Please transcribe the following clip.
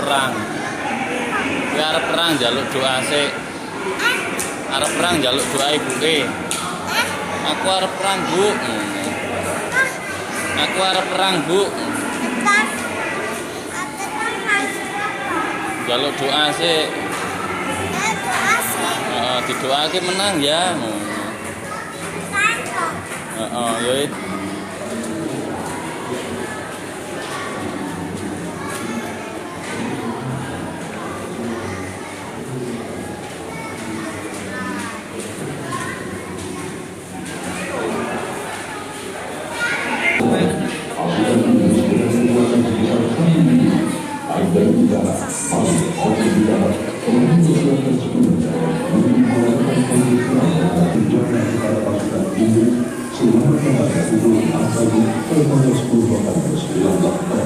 perang. Kowe arep perang njaluk doa sik. Arep perang njaluk doa ibuke. Aku arep perang, Bu. Aku arep perang, Bu. Jaluk doa sik. Heeh, didoake menang ya. Heeh, ya itu. Selamat